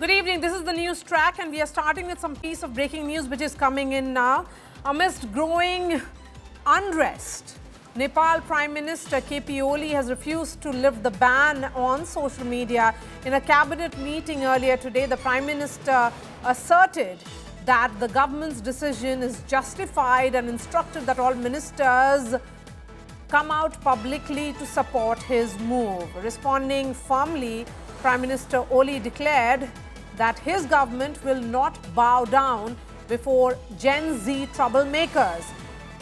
Good evening. This is the news track, and we are starting with some piece of breaking news which is coming in now. Amidst growing unrest, Nepal Prime Minister KP Oli has refused to lift the ban on social media. In a cabinet meeting earlier today, the Prime Minister asserted that the government's decision is justified and instructed that all ministers come out publicly to support his move. Responding firmly, Prime Minister Oli declared that his government will not bow down before Gen Z troublemakers.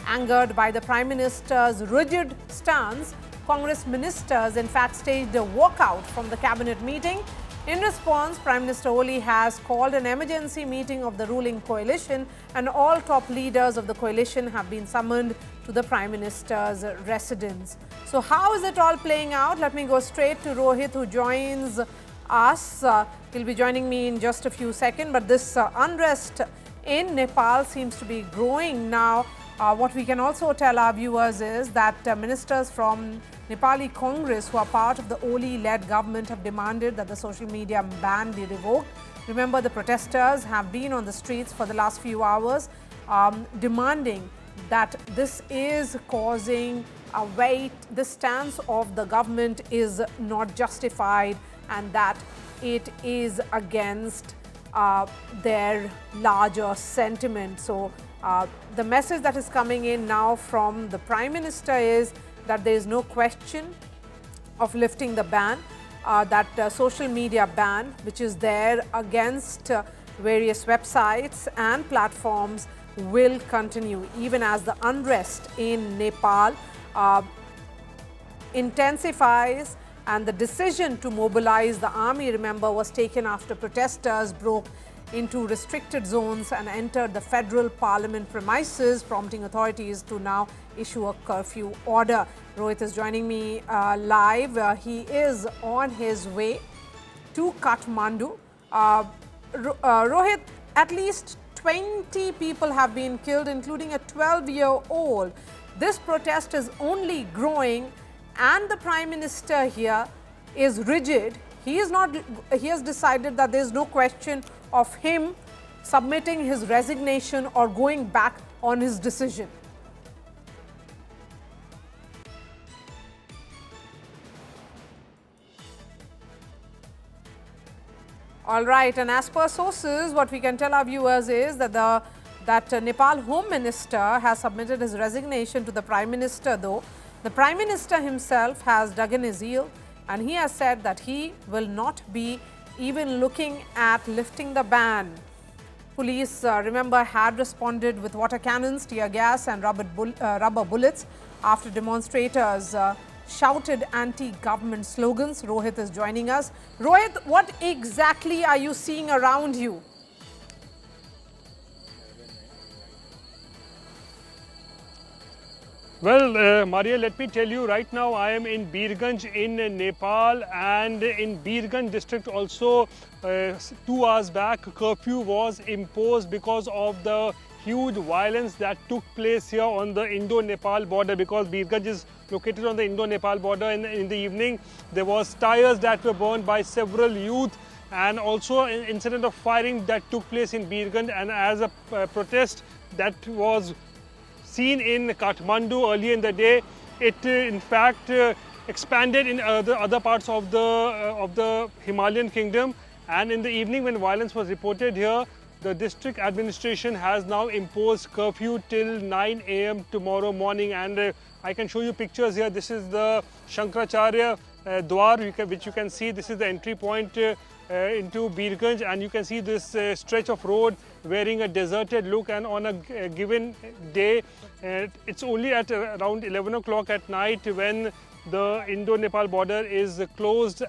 Angered by the Prime Minister's rigid stance, Congress ministers in fact staged a walkout from the cabinet meeting. In response, Prime Minister Oli has called an emergency meeting of the ruling coalition, and all top leaders of the coalition have been summoned to the Prime Minister's residence. So how is it all playing out? Let me go straight to Rohit, who joins us. He'll be joining me in just a few seconds, but this unrest in Nepal seems to be growing now. What we can also tell our viewers is that ministers from Nepali Congress, who are part of the Oli-led government, have demanded that the social media ban be revoked. Remember, the protesters have been on the streets for the last few hours, demanding that this is causing a weight. The stance of the government is not justified, and that it is against their larger sentiment. So the message that is coming in now from the Prime Minister is that there is no question of lifting the ban, that social media ban, which is there against various websites and platforms, will continue even as the unrest in Nepal intensifies. And the decision to mobilize the army, remember, was taken after protesters broke into restricted zones and entered the federal parliament premises, prompting authorities to now issue a curfew order. Rohit is joining me live. He is on his way to Kathmandu. Rohit, at least 20 people have been killed, including a 12-year-old. This protest is only growing, and the Prime Minister here is rigid. He has decided that there is no question of him submitting his resignation or going back on his decision. All right, and as per sources, what we can tell our viewers is that Nepal Home Minister has submitted his resignation to the Prime Minister, though. The Prime Minister himself has dug in his heel, and he has said that he will not be even looking at lifting the ban. Police, remember, had responded with water cannons, tear gas and rubber bullets after demonstrators shouted anti-government slogans. Rohit is joining us. Rohit, what exactly are you seeing around you? Well, Marya, let me tell you, right now I am in Birganj in Nepal, and in Birganj district also 2 hours back curfew was imposed because of the huge violence that took place here on the Indo-Nepal border, because Birganj is located on the Indo-Nepal border. In the evening there was tires that were burned by several youth, and also an incident of firing that took place in Birganj, and as a protest that was seen in Kathmandu earlier in the day, it in fact expanded in other parts of the Himalayan kingdom. And in the evening, when violence was reported here, the district administration has now imposed curfew till 9 AM tomorrow morning. And I can show you pictures here. This is the Shankaracharya Dwar, which you can see. This is the entry point into Birganj, and you can see this stretch of road wearing a deserted look. And on a given day, it's only at around 11 o'clock at night when the Indo-Nepal border is closed,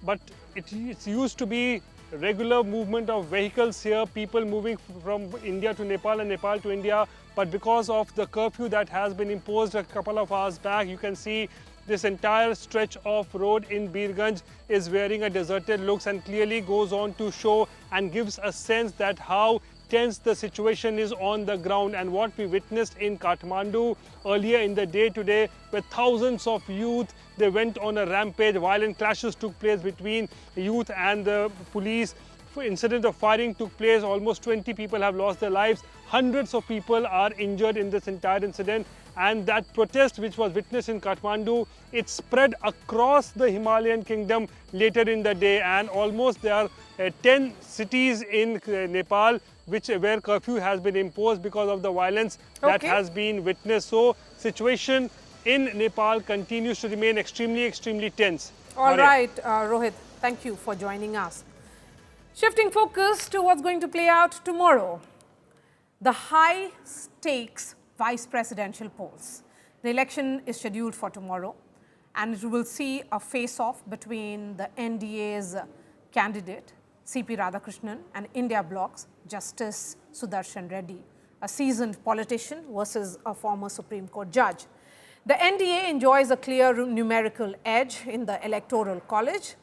but it used to be regular movement of vehicles here, people moving from India to Nepal and Nepal to India. But because of the curfew that has been imposed a couple of hours back, you can see this entire stretch of road in Birganj is wearing a deserted looks, and clearly goes on to show and gives a sense that how tense the situation is on the ground. And what we witnessed in Kathmandu earlier in the day today, where thousands of youth, they went on a rampage. Violent clashes took place between youth and the police. incident of firing took place. Almost 20 people have lost their lives. Hundreds of people are injured in this entire incident. And that protest which was witnessed in Kathmandu, it spread across the Himalayan kingdom later in the day. And almost there are 10 cities in Nepal where curfew has been imposed because of the violence that has been witnessed. So situation in Nepal continues to remain extremely tense. All right, Rohit, thank you for joining us. Shifting focus to what's going to play out tomorrow. The high stakes vice presidential polls. The election is scheduled for tomorrow, and it will see a face-off between the NDA's candidate, C.P. Radhakrishnan, and India Bloc's Justice Sudarshan Reddy, a seasoned politician versus a former Supreme Court judge. The NDA enjoys a clear numerical edge in the Electoral College,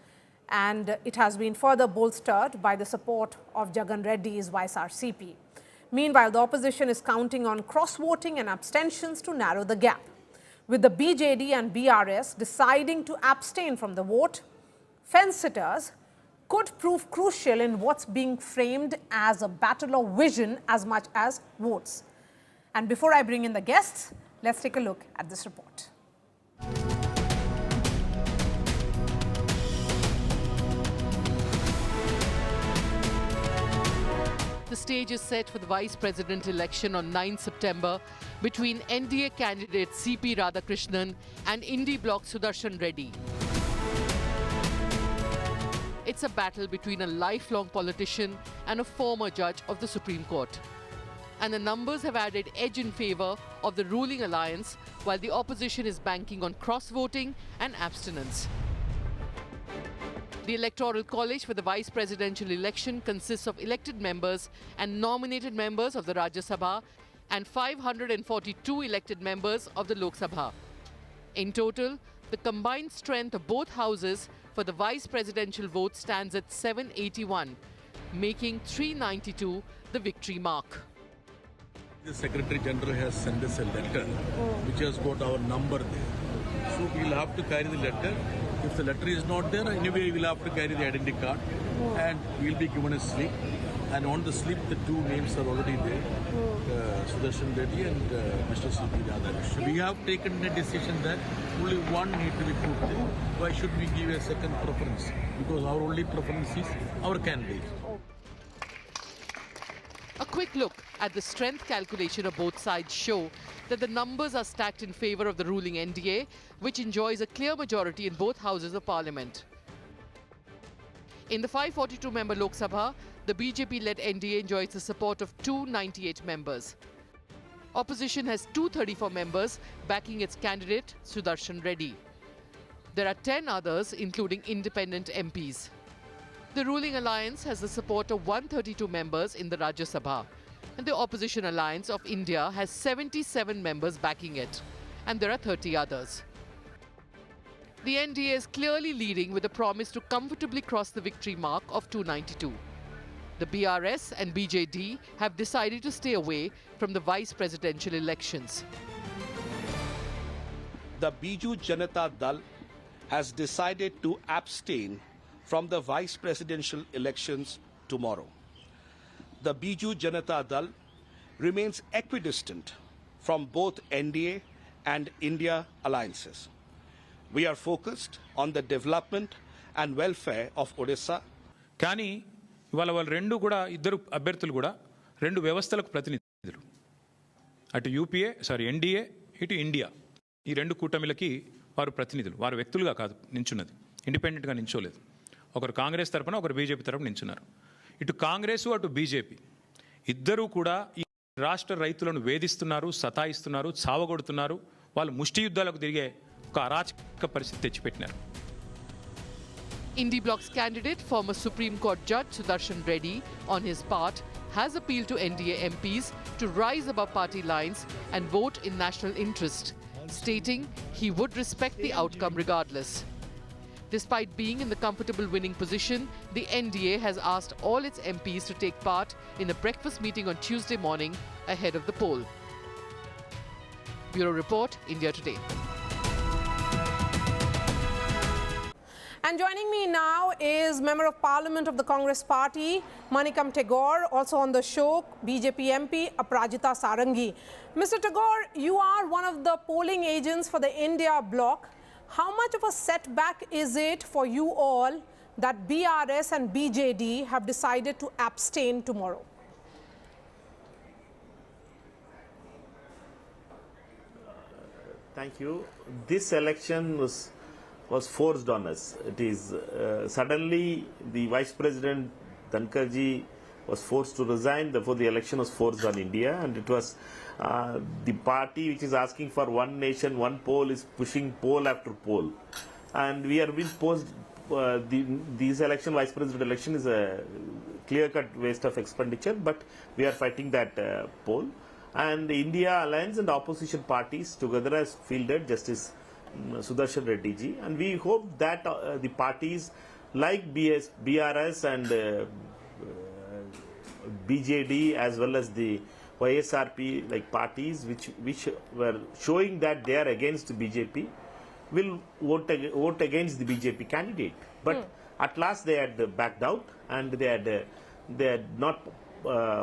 and it has been further bolstered by the support of Jagan Reddy's YSRCP. Meanwhile, the opposition is counting on cross-voting and abstentions to narrow the gap. With the BJD and BRS deciding to abstain from the vote, fence-sitters could prove crucial in what's being framed as a battle of vision as much as votes. And before I bring in the guests, let's take a look at this report. The stage is set for the vice president election on 9 September between NDA candidate C.P. Radhakrishnan and India Bloc Sudarshan Reddy. It's a battle between a lifelong politician and a former judge of the Supreme Court. And the numbers have added edge in favor of the ruling alliance, while the opposition is banking on cross-voting and abstinence. The Electoral College for the vice presidential election consists of elected members and nominated members of the Rajya Sabha and 542 elected members of the Lok Sabha. In total, the combined strength of both houses for the vice presidential vote stands at 781, making 392 the victory mark. The Secretary General has sent us a letter which has got our number there. So we'll have to carry the letter. If the letter is not there, anyway we'll have to carry the identity card and we'll be given a slip. And on the slip, the two names are already there, Sudarshan Reddy and Mr. C.P. Radhakrishnan. We have taken a decision that only one need to be put there. Why should we give a second preference? Because our only preference is our candidate. A quick look at the strength calculation of both sides show that the numbers are stacked in favor of the ruling NDA, which enjoys a clear majority in both houses of parliament. In the 542-member Lok Sabha, the BJP-led NDA enjoys the support of 298 members. Opposition has 234 members backing its candidate, Sudarshan Reddy. There are 10 others, including independent MPs. The ruling alliance has the support of 132 members in the Rajya Sabha, and the opposition alliance of India has 77 members backing it, and there are 30 others. The NDA is clearly leading with a promise to comfortably cross the victory mark of 292. The BRS and BJD have decided to stay away from the vice presidential elections. The Biju Janata Dal has decided to abstain from the vice presidential elections tomorrow. The Biju Janata Dal remains equidistant from both NDA and India alliances. We are focused on the development and welfare of Odisha. కానీ ఇవాళ వాళ్ళు రెండు కూడా ఇద్దరు అభ్యర్థులు కూడా రెండు వ్యవస్థలకు ప్రతినిధులు. అటు ఎన్డీఏ ఇటు ఇండియా, ఈ రెండు కూటమిలకి వారు ప్రతినిధులు. వారు వ్యక్తులుగా కాదు నించున్నది, ఇండిపెండెంట్గా నించోలేదు. ఒకరు కాంగ్రెస్ తరపున, ఒకరు బీజేపీ తరపున నించున్నారు. ఇటు కాంగ్రెసు అటు బీజేపీ ఇద్దరూ కూడా ఈ రాష్ట్ర రైతులను వేధిస్తున్నారు, సతాయిస్తున్నారు, చావగొడుతున్నారు. వాళ్ళు ముష్టి యుద్ధాలకు తిరిగే ఒక అరాచక పరిస్థితి తెచ్చిపెట్టినారు. India Bloc's candidate, former Supreme Court Judge Sudarshan Reddy, on his part, has appealed to NDA MPs to rise above party lines and vote in national interest, stating he would respect the outcome regardless. Despite being in the comfortable winning position, the NDA has asked all its MPs to take part in a breakfast meeting on Tuesday morning ahead of the poll. Bureau Report, India Today. And joining me now is Member of Parliament of the Congress Party, Manikam Tagore, also on the show, BJP MP, Aprajita Sarangi. Mr. Tagore, you are one of the polling agents for the India bloc. How much of a setback is it for you all that BRS and BJD have decided to abstain tomorrow? Thank you. This election was forced on us. It is suddenly the Vice President Dhankarji was forced to resign. Therefore, the election was forced on India, and it was the party which is asking for one nation, one poll is pushing poll after poll, and we are being posed. This election, Vice President election, is a clear-cut waste of expenditure, but we are fighting that poll. And India Alliance and opposition parties together has fielded Justice Sudarshan Reddy ji, and we hope that the parties like BRS and BJD as well as the YSRP like parties which were showing that they are against BJP will vote against the BJP candidate. But at last they had backed out and they had not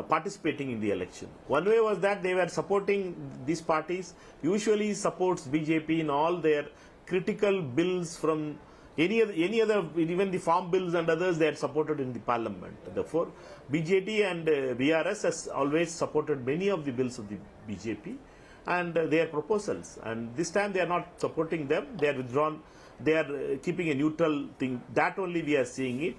participating in the election. One way was that they were supporting these parties, usually supports BJP in all their critical bills from any other, even the farm bills and others they had supported in the parliament. Therefore, BJD and BRS has always supported many of the bills of the BJP and their proposals. And this time they are not supporting them, they are withdrawn, they are keeping a neutral thing. That only we are seeing it.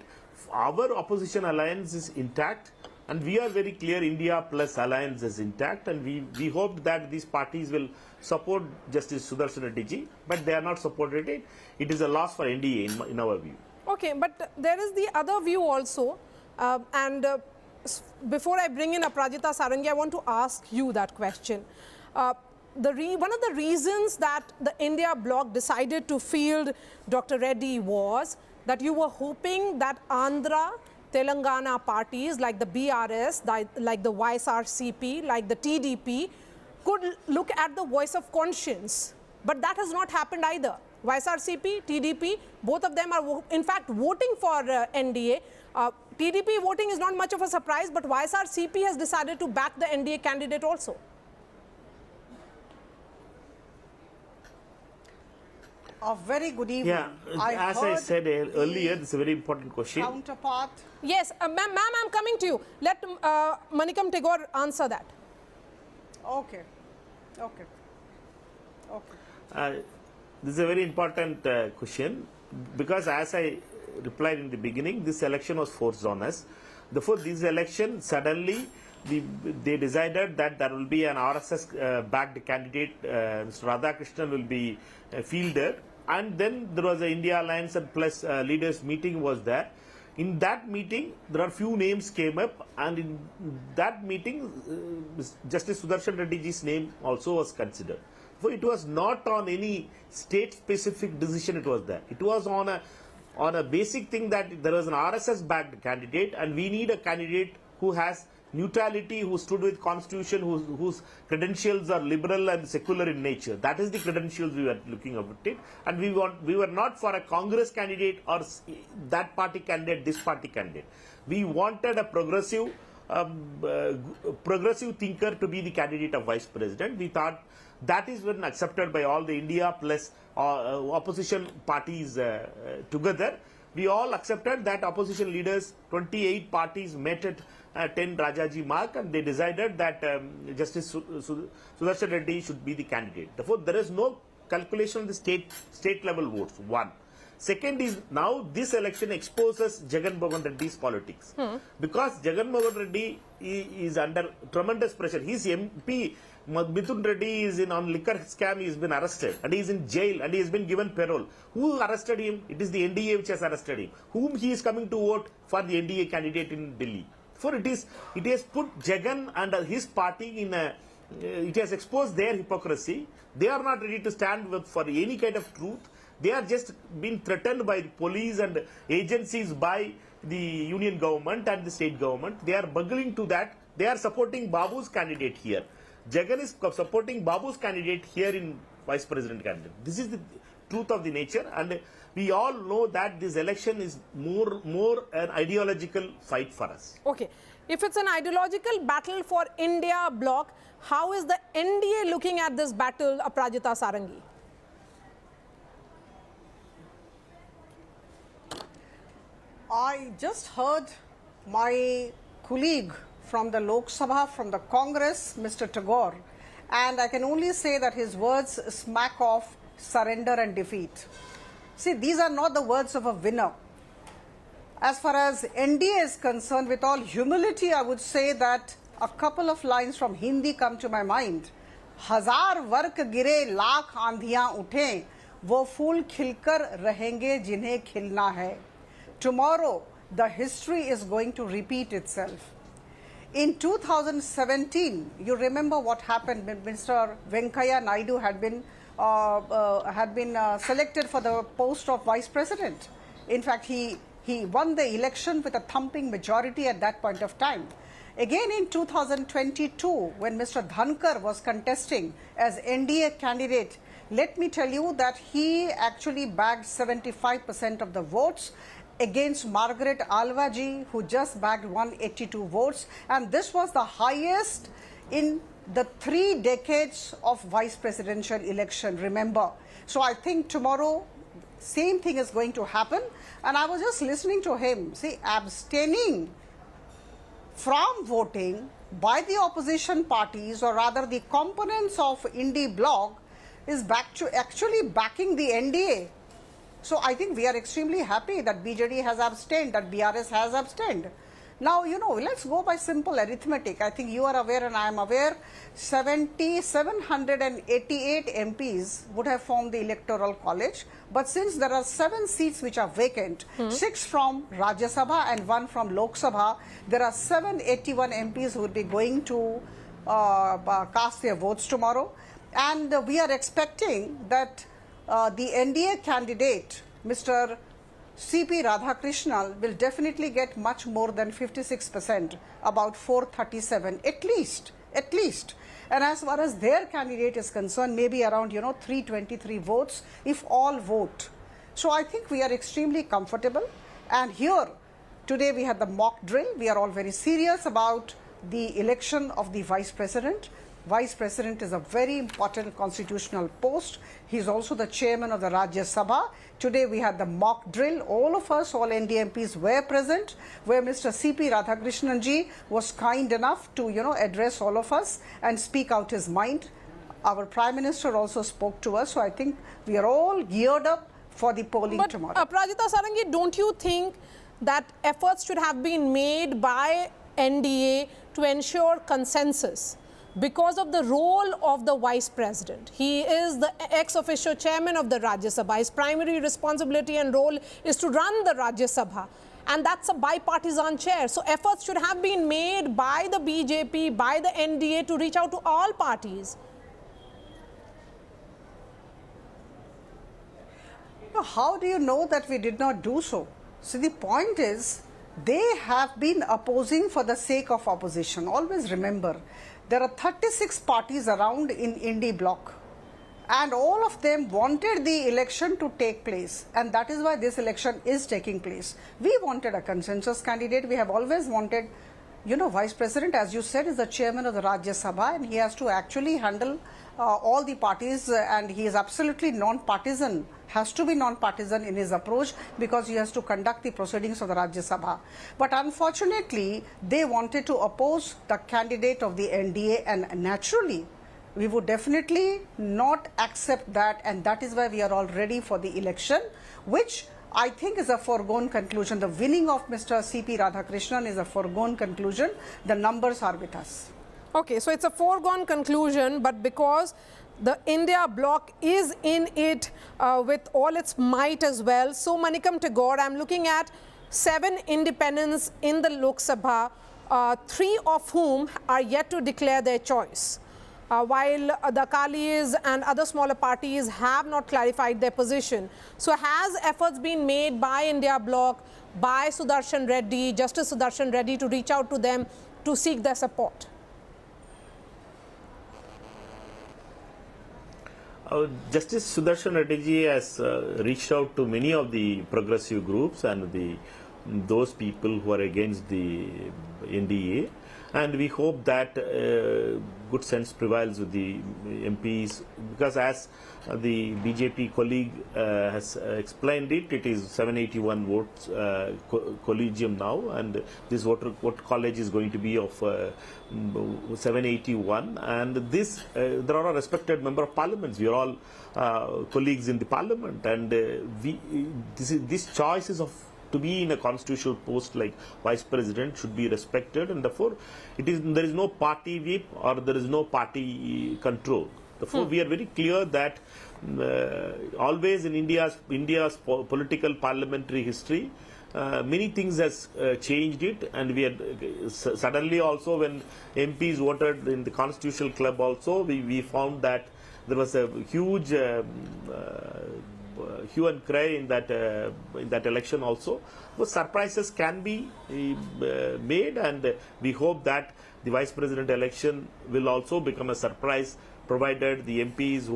Our opposition alliance is intact. And we are very clear, India plus alliance is intact, and we hope that these parties will support Justice Sudarshan Reddy ji, but they are not supported it. It is a loss for NDA in our view. Okay, but there is the other view also, before I bring in Aprajita Sarangi, I want to ask you that question. One of the reasons that the India bloc decided to field Dr. Reddy was that you were hoping that Andhra, Telangana parties like the BRS, like the YSRCP, like the TDP could look at the voice of conscience. But that has not happened either. YSRCP, TDP, both of them are in fact voting for NDA. TDP voting is not much of a surprise, but YSRCP has decided to back the NDA candidate also. A very good evening. Yeah, as I said earlier, this is a very important question. Counterpart. Yes, ma'am, I'm coming to you. Let Manikam Tagore answer that. Okay. This is a very important question because as I replied in the beginning, this election was forced on us. Therefore, this election suddenly they decided that there will be an RSS-backed candidate, Mr. Radhakrishnan will be fielded, and then there was an India Alliance and plus leaders meeting was there. In that meeting, there are few names came up, and in that meeting, Justice Sudarshan Reddy ji's name also was considered. So it was not on any state-specific decision. It was there. It was on a basic thing that there was an RSS-backed candidate, and we need a candidate who has neutrality, who stood with constitution, whose credentials are liberal and secular in nature. That is the credentials we were looking at it, and we were not for a Congress candidate or that party candidate, this party candidate. We wanted a progressive thinker to be the candidate of vice president. We thought that is when accepted by all the India plus opposition parties together. We all accepted that opposition leaders, 28 parties met at 10 Rajaji mark, and they decided that Justice Sudarshan Reddy should be the candidate. Therefore, there is no calculation of the state level votes. One. Second is now this election exposes Jagan Mohan Reddy's politics. Because Jagan Mohan Reddy is under tremendous pressure. His MP, Mithun Reddy, is on liquor scam. He has been arrested and he is in jail and he has been given parole. Who arrested him? It is the NDA which has arrested him. Whom he is coming to vote for the NDA candidate in Delhi. For it has put Jagan and his party in a, it has exposed their hypocrisy. They are not ready to stand for any kind of truth. They are just being threatened by the police and agencies by the union government and the state government. They are bungling to that. They are supporting Babu's candidate here. Jagan is supporting Babu's candidate here in vice president candidate. This is the truth of the nature, and we all know that this election is more an ideological fight for us. Okay. If it's an ideological battle for India bloc, how is the NDA looking at this battle, Aparajita Sarangi? I just heard my colleague from the Lok Sabha, from the Congress, Mr. Tagore, and I can only say that his words smack of surrender and defeat. See, these are not the words of a winner. As far as NDA is concerned, with all humility, I would say that a couple of lines from Hindi come to my mind. हजार work गिरे लाख आंधियां उठें वो फूल खिलकर रहेंगे जिन्हें खिलना है. Tomorrow, the history is going to repeat itself. In 2017, you remember what happened when Mr. Venkaiah Naidu had been selected for the post of Vice President. In fact, he won the election with a thumping majority at that point of time. Again in 2022, when Mr. Dhankar was contesting as NDA candidate, let me tell you that he actually bagged 75% of the votes against Margaret Alvaji, who just bagged 182 votes. And this was the highest in the 3 decades of vice presidential election, remember. So I think tomorrow, same thing is going to happen. And I was just listening to him, see, abstaining from voting by the opposition parties, or rather the components of Indie bloc, is back to actually backing the NDA. So I think we are extremely happy that BJD has abstained, that BRS has abstained. Now, you know, let's go by simple arithmetic. I think you are aware and I am aware, 788 MPs would have formed the Electoral College. But since there are 7 seats which are vacant, 6 from Rajya Sabha and 1 from Lok Sabha, there are 781 MPs who will be going to cast their votes tomorrow. And we are expecting that the NDA candidate, Mr. C.P. Radhakrishnan, will definitely get much more than 56%, about 437, at least. And as far as their candidate is concerned, maybe around, 323 votes, if all vote. So I think we are extremely comfortable. And here, today we had the mock drill. We are all very serious about the election of the Vice President. Vice President is a very important constitutional post. He is also the chairman of the Rajya Sabha. Today we had the mock drill. All of us, all ND MPs were present, where Mr. C.P. Radhakrishnan ji was kind enough to, address all of us and speak out his mind. Our Prime Minister also spoke to us. So I think we are all geared up for the polling tomorrow. Aparajita Sarangi, don't you think that efforts should have been made by NDA to ensure consensus? Because of the role of the Vice President. He is the ex-officio chairman of the Rajya Sabha. His primary responsibility and role is to run the Rajya Sabha. And that's a bipartisan chair. So efforts should have been made by the BJP, by the NDA to reach out to all parties. How do you know that we did not do so? So the point is, they have been opposing for the sake of opposition. Always remember, there are 36 parties around in Indie bloc, and all of them wanted the election to take place, and that is why this election is taking place. We wanted a consensus candidate. We have always wanted, Vice President, as you said, is the chairman of the Rajya Sabha, and he has to actually handle all the parties, and he is absolutely non-partisan, has to be non-partisan in his approach, because he has to conduct the proceedings of the Rajya Sabha. But unfortunately, they wanted to oppose the candidate of the NDA, and naturally, we would definitely not accept that, and that is why we are all ready for the election, which I think is a foregone conclusion. The winning of Mr. C.P. Radhakrishnan is a foregone conclusion. The numbers are with us. Okay, so it's a foregone conclusion, but because the India bloc is in it with all its might as well. So Manikam Tagore, I'm looking at 7 independents in the Lok Sabha, 3 of whom are yet to declare their choice. While the Akalis and other smaller parties have not clarified their position. So has efforts been made by India bloc, by Sudarshan Reddy, Justice Sudarshan Reddy, to reach out to them to seek their support? Justice Sudarshan Reddy ji has reached out to many of the progressive groups and those people who are against the NDA, and we hope that good sense prevails with the MPs, because as the BJP colleague has explained it, it is 781 votes collegium now, and this vote college is going to be of 781, and this there are a respected member of parliaments. We are all colleagues in the parliament, and this choice is of to be in a constitutional post like vice president should be respected, and therefore there is no party whip or there is no party control. Therefore, we are very clear that always in India's political parliamentary history, many things has changed it, and we had suddenly also when MPs voted in the constitutional club also, we found that there was a huge hue and cry in that election also. But surprises can be made, and we hope that the vice president election will also become a surprise, provided the MPs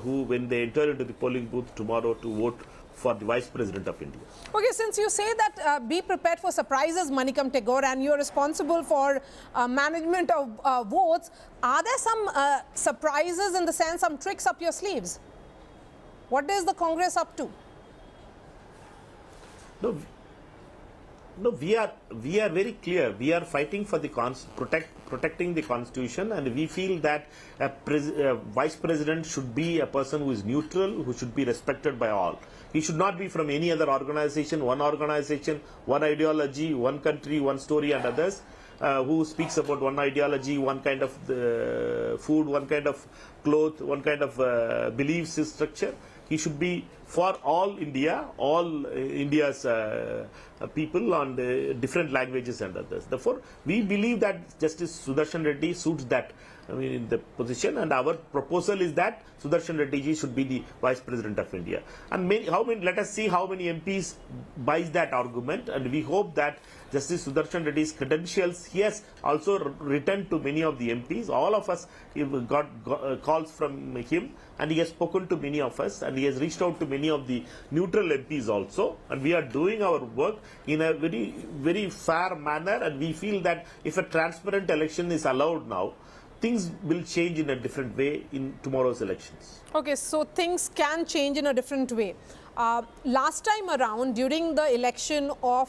who when they enter into the polling booth tomorrow to vote for the vice president of India. Okay, since you say that be prepared for surprises, Manikam Tagore, and you're responsible for management of votes, are there some surprises in the sense, some tricks up your sleeves? What is the Congress up to? No, we are very clear. We are fighting for the protecting the constitution, and we feel that a vice president should be a person who is neutral, who should be respected by all. He should not be from any other organization, one ideology, one country, one story, and others. Who speaks about one ideology, one kind of food, one kind of cloth, one kind of belief structure. He should be for all India's people on different languages and others. Therefore, we believe that Justice Sudarshan Reddy suits that in the position, and our proposal is that Sudarshan Reddy ji should be the Vice President of India. And let us see how many MPs buys that argument, and we hope that Justice Sudarshan Reddy's credentials, he has also written to many of the MPs. All of us got calls from him, and he has spoken to many of us, and he has reached out to many of the neutral MPs also, and we are doing our work in a very, very fair manner, and we feel that if a transparent election is allowed now, things will change in a different way in tomorrow's elections. Okay, so things can change in a different way. Last time around, during the election of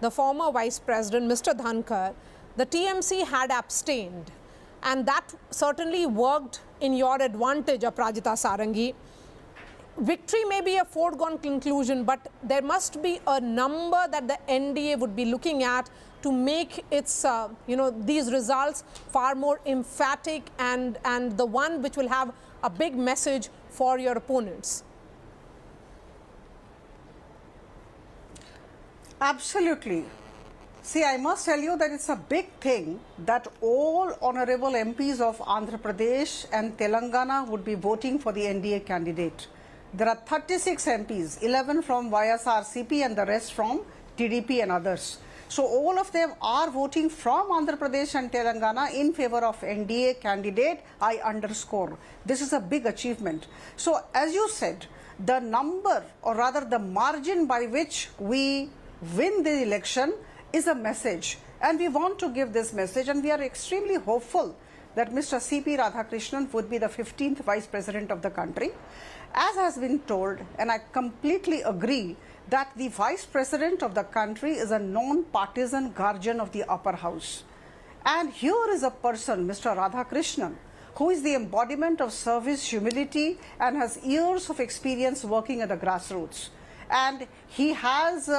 the former Vice President, Mr. Dhankar, the TMC had abstained, and that certainly worked in your advantage, Aparajita Sarangi. Victory may be a foregone conclusion, but there must be a number that the NDA would be looking at to make its, these results far more emphatic and the one which will have a big message for your opponents. Absolutely. See, I must tell you that it's a big thing that all honorable MPs of Andhra Pradesh and Telangana would be voting for the NDA candidate. There are 36 MPs, 11 from YSRCP and the rest from TDP and others. So all of them are voting from Andhra Pradesh and Telangana in favor of NDA candidate. I underscore. This is a big achievement. So as you said, the number, or rather the margin by which we win the election is a message. And we want to give this message, and we are extremely hopeful that Mr. C.P. Radhakrishnan would be the 15th Vice President of the country. As has been told, and I completely agree, that the Vice President of the country is a non-partisan guardian of the upper house. And here is a person, Mr. Radhakrishnan, who is the embodiment of service, humility, and has years of experience working at the grassroots. And he has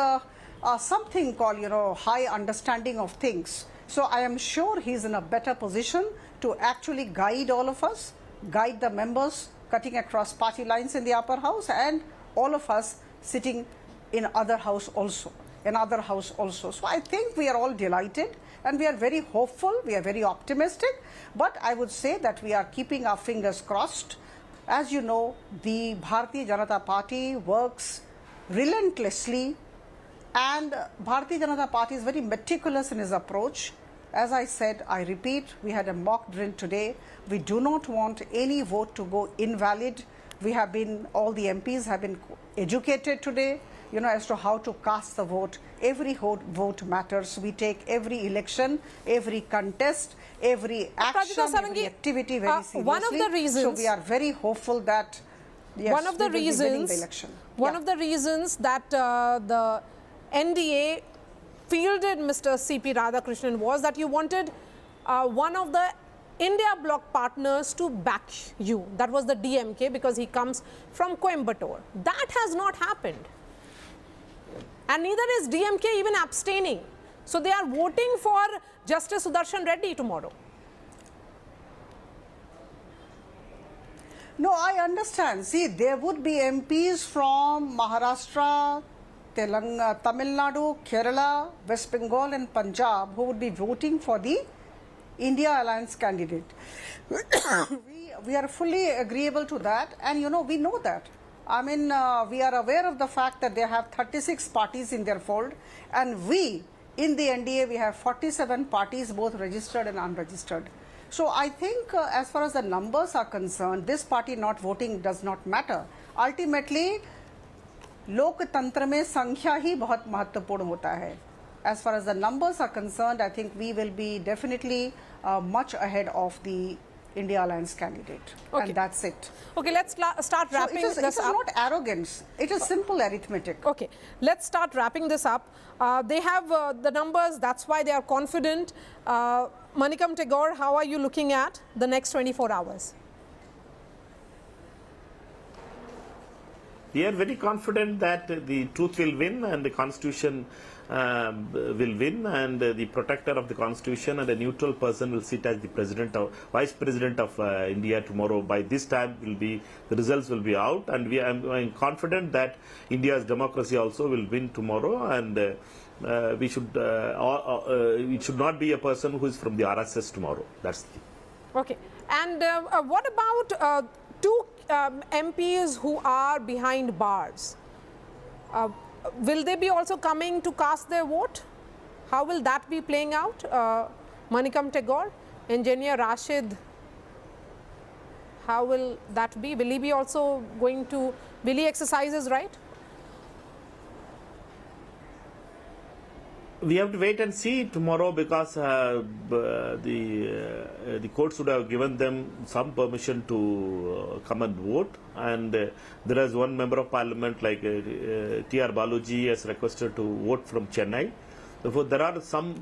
something called, high understanding of things. So I am sure he's in a better position to actually guide all of us, guide the members cutting across party lines in the upper house, and all of us sitting in other house also. So I think we are all delighted, and we are very hopeful, we are very optimistic, but I would say that we are keeping our fingers crossed. As you know, the Bharatiya Janata Party works relentlessly, and Bharatiya Janata Party is very meticulous in its approach. As I said, I repeat, we had a mock drill today. We do not want any vote to go invalid. All the MPs have been educated today, as to how to cast the vote. Every vote matters. We take every election, every contest, every action, every activity very seriously. One of the reasons, so we are very hopeful that, yes, one of the we will be winning the reasons, election. One of the reasons that the NDA fielded Mr. C.P. Radhakrishnan was that you wanted one of the India bloc partners to back you. That was the DMK, because he comes from Coimbatore. That has not happened. And neither is DMK even abstaining. So they are voting for Justice Sudarshan Reddy tomorrow. No, I understand. See, there would be MPs from Maharashtra, Telangana, Tamil Nadu, Kerala, West Bengal and Punjab who would be voting for the India Alliance candidate. we are fully agreeable to that, and we know that. I mean, we are aware of the fact that they have 36 parties in their fold, and we, in the NDA, we have 47 parties, both registered and unregistered. So I think as far as the numbers are concerned, this party not voting does not matter. Ultimately, लोकतंत्र में संख्या ही बहुत महत्वपूर्ण होता है. As far as the numbers are concerned, I think we will be definitely much ahead of the India Alliance candidate. Okay. And that's it. Okay, let's start wrapping this up. It is not arrogance. It is simple arithmetic. Okay, let's start wrapping this up. They have the numbers, that's why they are confident. Manikam Tagore, how are you looking at the next 24 hours? We are very confident that the truth will win and the Constitution will win, and the protector of the Constitution and a neutral person will sit as the Vice President of India tomorrow. By this time, the results will be out, and I'm confident that India's democracy also will win tomorrow, and it should not be a person who is from the RSS tomorrow. That's the Okay, and what about two MPs who are behind bars? Will they be also coming to cast their vote? How will that be playing out? Manikam Tagore, Engineer Rashid, how will that be? Will he be also going to, will he exercise his right? We have to wait and see tomorrow, because the courts would have given them some permission to come and vote, and there is one member of parliament like T.R. Baluji has requested to vote from Chennai. Therefore, there are some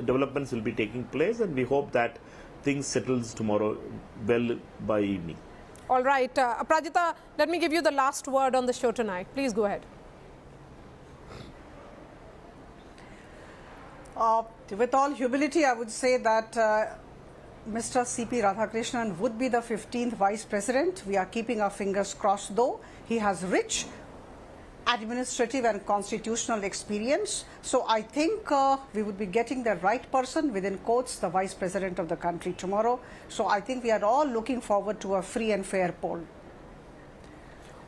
developments will be taking place, and we hope that things settles tomorrow well by evening. All right, Aprajita, let me give you the last word on the show tonight. Please go ahead. With all humility, I would say that Mr. C.P. Radhakrishnan would be the 15th Vice President. We are keeping our fingers crossed, though. He has rich administrative and constitutional experience. So I think we would be getting the right person, within quotes, the Vice President of the country tomorrow. So I think we are all looking forward to a free and fair poll.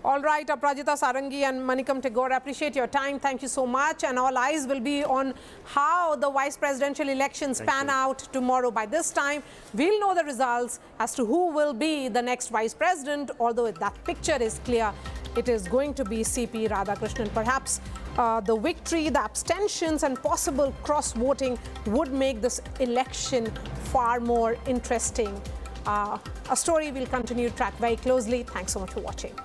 All right, Aprajita Sarangi and Manikam Tagore, I appreciate your time. Thank you so much. And all eyes will be on how the vice presidential elections pan out tomorrow. By this time, we'll know the results as to who will be the next vice president. Although that picture is clear, it is going to be C.P. Radhakrishnan. Perhaps the victory, the abstentions and possible cross-voting would make this election far more interesting. A story we'll continue to track very closely. Thanks so much for watching.